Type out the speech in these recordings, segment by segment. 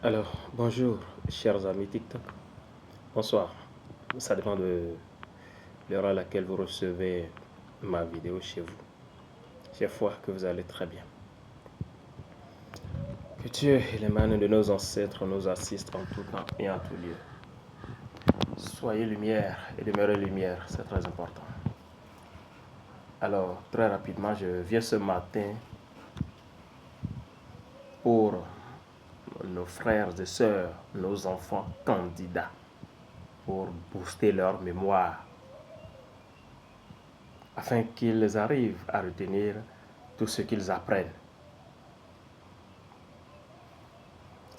Alors, bonjour, chers amis TikTok. Bonsoir. Ça dépend de l'heure à laquelle vous recevez ma vidéo chez vous. J'espère que vous allez très bien. Que Dieu et les mains de nos ancêtres nous assistent en tout temps et en tout lieu. Soyez lumière et demeurez lumière, c'est très important. Alors, très rapidement, je viens ce matin pour nos frères et sœurs, nos enfants candidats, pour booster leur mémoire, afin qu'ils arrivent à retenir tout ce qu'ils apprennent.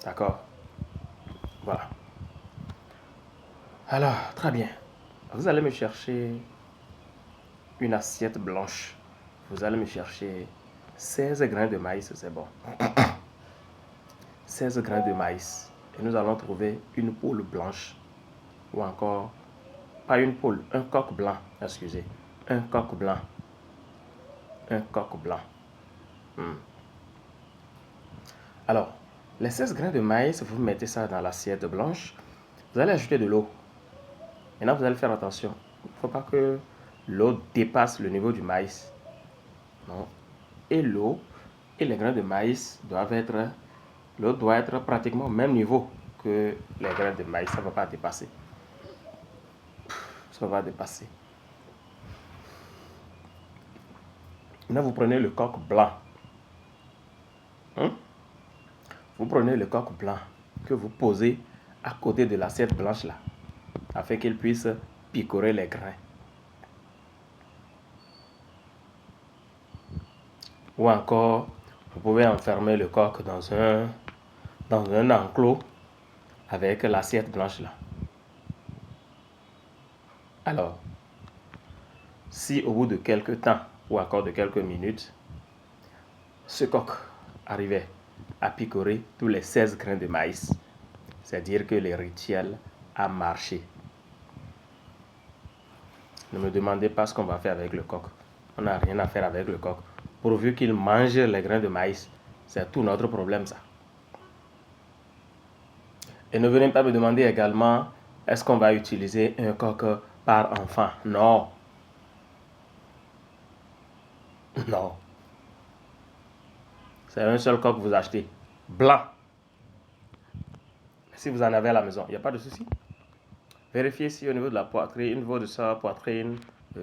D'accord? Voilà. Alors, très bien. Vous allez me chercher une assiette blanche. Vous allez me chercher 16 grains de maïs, c'est bon. 16 grains de maïs. Et nous allons trouver une poule blanche. Ou encore, pas une poule, un coq blanc. Excusez. Un coq blanc. Un coq blanc. Alors, les 16 grains de maïs, vous mettez ça dans l'assiette blanche. Vous allez ajouter de l'eau. Maintenant, vous allez faire attention. Il ne faut pas que l'eau dépasse le niveau du maïs. Non. Et l'eau et les grains de maïs doivent être... L'eau doit être pratiquement au même niveau que les grains de maïs. Ça ne va pas dépasser. Ça va dépasser. Maintenant, vous prenez le coq blanc. Vous prenez le coq blanc que vous posez à côté de l'assiette blanche là, afin qu'il puisse picorer les grains. Ou encore, vous pouvez enfermer le coq dans un enclos avec l'assiette blanche là. Alors, si au bout de quelques temps ou encore de quelques minutes, ce coq arrivait à picorer tous les 16 grains de maïs, c'est-à-dire que le rituel a marché. Ne me demandez pas ce qu'on va faire avec le coq. On n'a rien à faire avec le coq. Pourvu qu'il mange les grains de maïs, c'est tout notre problème ça. Et ne venez pas me demander également, est-ce qu'on va utiliser un coq par enfant? Non. Non. C'est un seul coq que vous achetez. Blanc. Si vous en avez à la maison, il n'y a pas de souci. Vérifiez si au niveau de la poitrine, au niveau de sa poitrine,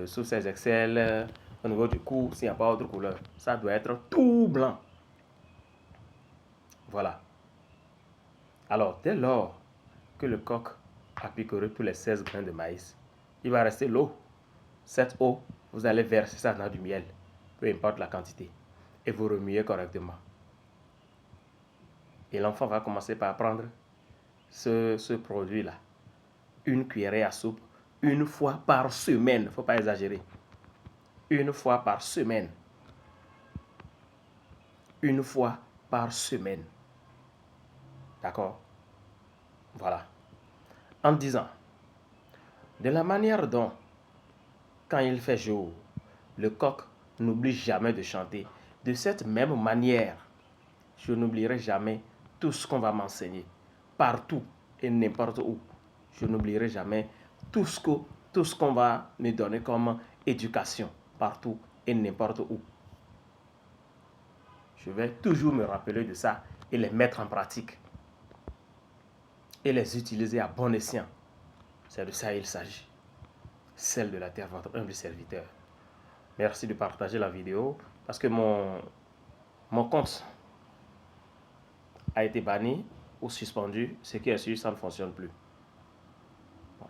sous ses aisselles, au niveau du cou, s'il n'y a pas autre couleur. Ça doit être tout blanc. Voilà. Alors, dès lors que le coq a picoré tous les 16 grains de maïs, il va rester l'eau. Cette eau, vous allez verser ça dans du miel, peu importe la quantité, et vous remuez correctement. Et l'enfant va commencer par prendre ce produit-là, une cuillerée à soupe, une fois par semaine. Il ne faut pas exagérer. Une fois par semaine. Une fois par semaine. D'accord? Voilà. En disant, de la manière dont, quand il fait jour, le coq n'oublie jamais de chanter, de cette même manière, je n'oublierai jamais tout ce qu'on va m'enseigner, partout et n'importe où. Je n'oublierai jamais tout ce qu'on va me donner comme éducation, partout et n'importe où. Je vais toujours me rappeler de ça et les mettre en pratique. Et les utiliser à bon escient. C'est de ça qu'il s'agit. Celle de la terre, votre humble serviteur. Merci de partager la vidéo parce que mon compte a été banni ou suspendu. Ce qui est sûr, ça ne fonctionne plus.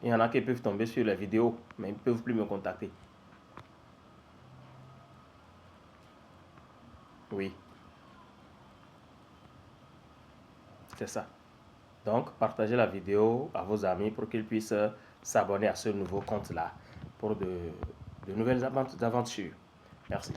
Il y en a qui peuvent tomber sur les vidéos, mais ils ne peuvent plus me contacter. Oui. C'est ça. Donc, partagez la vidéo à vos amis pour qu'ils puissent s'abonner à ce nouveau compte-là pour de nouvelles aventures. Merci.